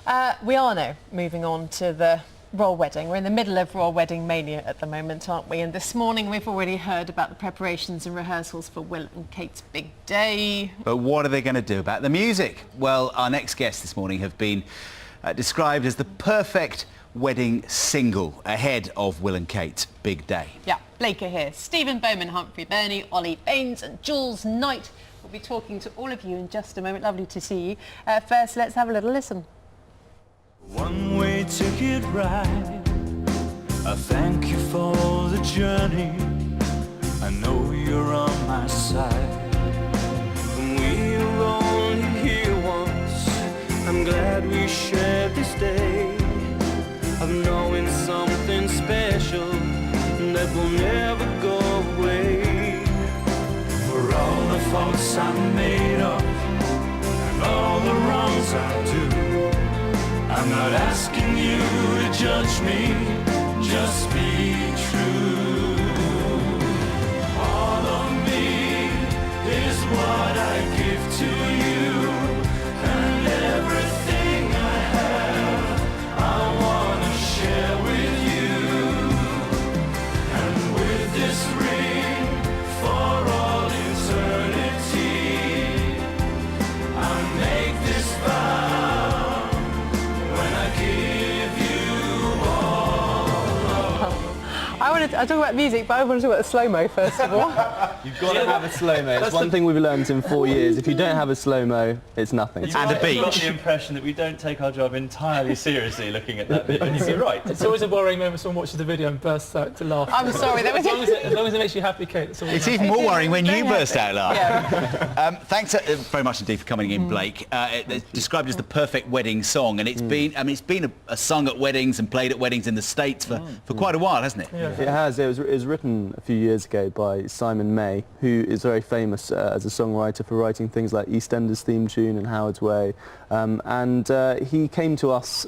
We are now moving on to the royal wedding. We're in the middle of royal wedding mania at the moment, aren't we? And this morning we've already heard about the preparations and rehearsals for Will and Kate's big day. But what are they going to do about the music? Well, our next guests this morning have been described as the perfect wedding single ahead of Will and Kate's big day. Yeah, Blake are here. Stephen Bowman, Humphrey Burney, Ollie Baines and Jules Knight will be talking to all of you in just a moment. Lovely to see you. First, let's have a little listen. One-way ticket ride, I thank you for the journey, I know you're on my side. We were only here once, I'm glad we shared this day, of knowing something special that will never go away. For all the faults I made up, and all the wrongs I do, I'm not asking you to judge me, just be true. All of me is what I give to you, and everything I have, I want to share with you. And with this ring for all eternity, I make this vow. I talk about music, but I want to talk about the slow-mo first of all. You've got to have a slow-mo. It's one thing we've learned in 4 years. If you don't have a slow-mo, it's nothing. And a beach. I've got the impression that we don't take our job entirely seriously looking at that video, and you're right. It's always a worrying moment when someone watches the video and bursts out to laugh. I'm sorry, that was as long as it makes you happy, Kate. It's even more worrying when you burst out laughing. Yeah. Thanks very much indeed for coming in, Blake. It's described as the perfect wedding song, and it's been, I mean, it's been a sung at weddings and played at weddings in the States for quite a while, hasn't it? Yeah. It has. It was written a few years ago by Simon May, who is very famous as a songwriter for writing things like EastEnders theme tune and Howard's Way. And he came to us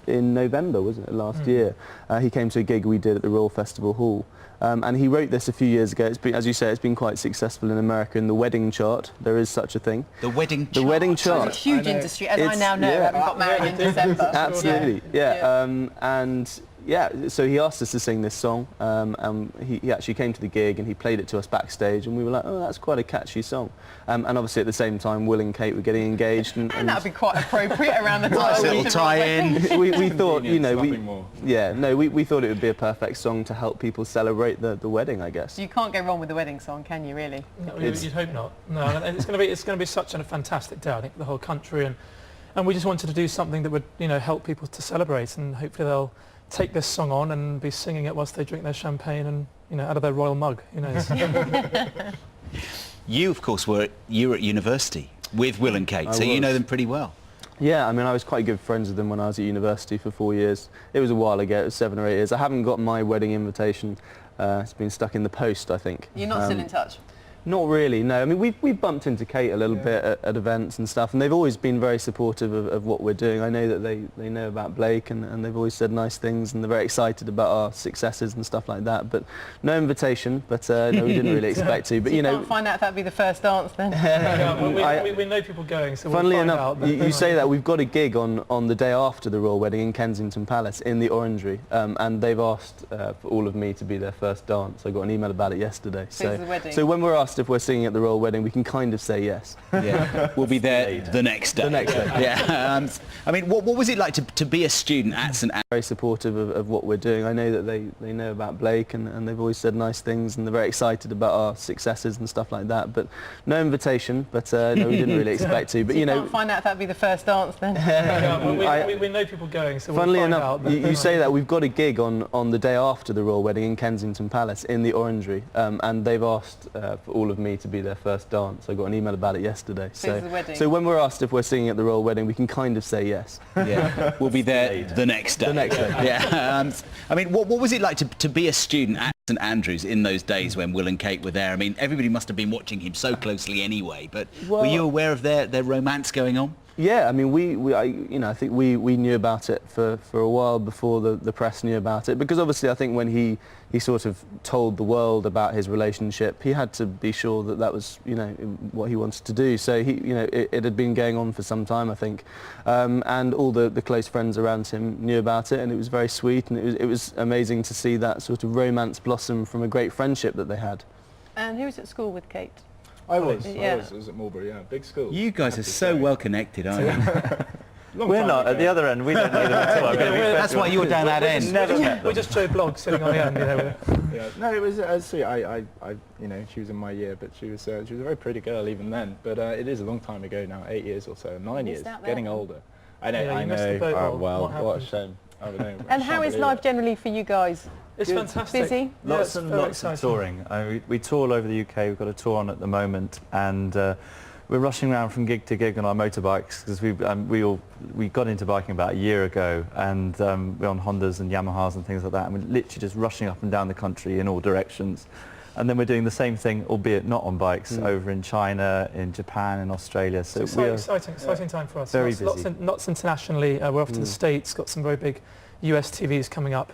in November, wasn't it, last year? He came to a gig we did at the Royal Festival Hall. And he wrote this a few years ago. It's been, as you say, it's been quite successful in America in the wedding chart. There is such a thing. The wedding chart? The wedding chart. It's a huge industry, as I now know, having got married in December. Absolutely, yeah. And yeah, so he asked us to sing this song, and he actually came to the gig and he played it to us backstage, and we were like, oh, that's quite a catchy song. And obviously at the same time, Will and Kate were getting engaged. And that would be quite appropriate around the time. Nice little tie-in. we thought, you know, we thought it would be a perfect song to help people celebrate the wedding, I guess. You can't go wrong with the wedding song, can you, really? No, you'd hope not. No, and it's going to be such a fantastic day, I think, for the whole country, and we just wanted to do something that would, you know, help people to celebrate, and hopefully they'll take this song on and be singing it whilst they drink their champagne and, you know, out of their royal mug, who knows. You, of course, you were at university with Will and Kate, so you know them pretty well. Yeah, I mean, I was quite good friends with them when I was at university for 4 years. It was a while ago, it was 7 or 8 years. I haven't got my wedding invitation. It's been stuck in the post, I think. You're not still in touch? Not really, no. I mean, we've bumped into Kate a little bit at events and stuff, and they've always been very supportive of what we're doing. I know that they know about Blake, and they've always said nice things, and they're very excited about our successes and stuff like that. But no invitation, but no, we didn't really expect to. But so you know, can't find out if that'd be the first dance then. We know people going, so funnily we'll find enough, out. you say that we've got a gig on the day after the royal wedding in Kensington Palace in the Orangery, and they've asked for all of me to be their first dance. I got an email about it yesterday. So when we're asked if we're singing at the royal wedding, we can kind of say yes. Yeah, we'll be there the next day. The next day. Yeah. I mean, what was it like to be a student at St Andrews? Very supportive of what we're doing. I know that they know about Blake, and they've always said nice things, and they're very excited about our successes and stuff like that. But no invitation, but no, we didn't really expect to. But so you know, can't find out if that'd be the first dance then. We know people going, so funnily we'll find enough, out. you say that we've got a gig on the day after the royal wedding in Kensington Palace in the Orangery, and they've asked for all of me to be their first dance. I got an email about it yesterday. So when we're asked if we're singing at the royal wedding, we can kind of say yes. Yeah, we'll be there the next day. The next day. Yeah. I mean, what was it like to be a student at St Andrews in those days when Will and Kate were there? I mean, everybody must have been watching him so closely anyway, but were you aware of their romance going on? Yeah, I mean, I think we knew about it for a while before the press knew about it, because obviously I think when he sort of told the world about his relationship, he had to be sure that that was, you know, what he wanted to do. So it had been going on for some time, I think, and all the close friends around him knew about it, and it was very sweet, and it was amazing to see that sort of romance blossom from a great friendship that they had. And who was at school with Kate? I was at Marlborough, yeah, big school. You guys are so well connected, aren't you? We're not at the other end. We don't need them at all. That's why you're down that end. Never met them. We're just Joe Bloggs sitting on the end, you know. Yeah. No, it was sweet. You know, she was in my year, but she was a very pretty girl even then. But it is a long time ago now, 8 years or so, 9 years, getting older. I know. Yeah, I you missed the know. boat Oh, roll. well, What what a shame. I don't know. And how is life generally for you guys? It's fantastic. Busy? Lots Yeah, and it's very lots of exciting. touring. We tour all over the UK. We've got a tour on at the moment, and we're rushing around from gig to gig on our motorbikes, because we got into biking about a year ago, and we're on Hondas and Yamahas and things like that, and we're literally just rushing up and down the country in all directions. And then we're doing the same thing, albeit not on bikes, over in China, in Japan, in Australia. So It's we're exciting time for us. very lots busy. Lots internationally. We're off to the States, got some very big US TVs coming up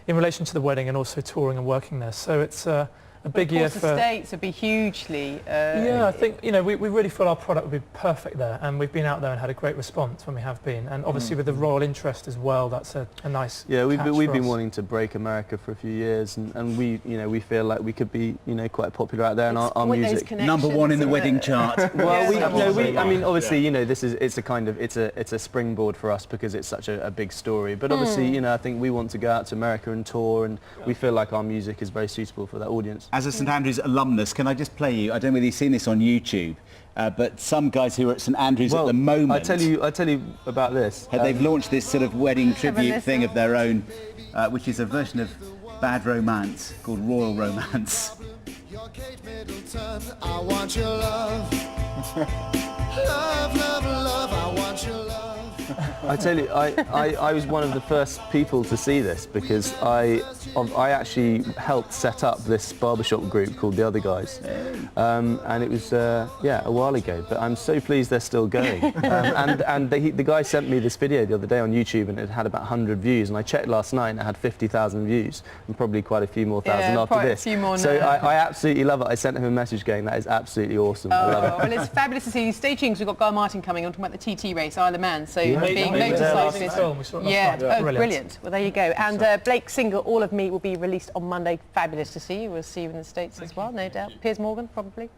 in relation to the wedding, and also touring and working there. So it's a big year for... the States would be hugely... yeah, I think, you know, we really feel our product would be perfect there, and we've been out there and had a great response when we have been, and obviously with the royal interest as well, that's a nice Yeah, we've catch been for us. wanting to break America for a few years, and we feel like we could be, you know, quite popular out there, and our With those music. connections, Number one in the isn't wedding it? chart. Well, Yeah. I mean, obviously, you know, it's a springboard for us because it's such a big story. But obviously, you know, I think we want to go out to America and tour, and we feel like our music is very suitable for that audience. As a St Andrews alumnus, can I just play you? I don't know whether you've seen this on YouTube, but some guys who are at St Andrews at the moment. I tell you about this. They've launched this sort of wedding tribute listen. thing of their own, which is a version of Bad Romance called Royal Romance. You're Kate Middleton, I want your love. Love, love, love, I want your love. I tell you, I was one of the first people to see this, because I actually helped set up this barbershop group called The Other Guys, and it was a while ago. But I'm so pleased they're still going. And the guy sent me this video the other day on YouTube, and it had about 100 views. And I checked last night, and it had 50,000 views, and probably quite a few more thousand after quite this. a few more So now. I absolutely love it. I sent him a message going, "That is absolutely awesome. I love it." Well, it's fabulous to see you. Stay tuned, 'cause we've got Guy Martin coming on talking about the TT race, Isle of Man. So being We were there last motorcyclist. film, we saw it last Yeah, night. oh, brilliant. Well, there you go. And Blake's single, All of Me, will be released on Monday. Fabulous to see you. We'll see you in the States as well, no doubt. Piers Morgan, probably.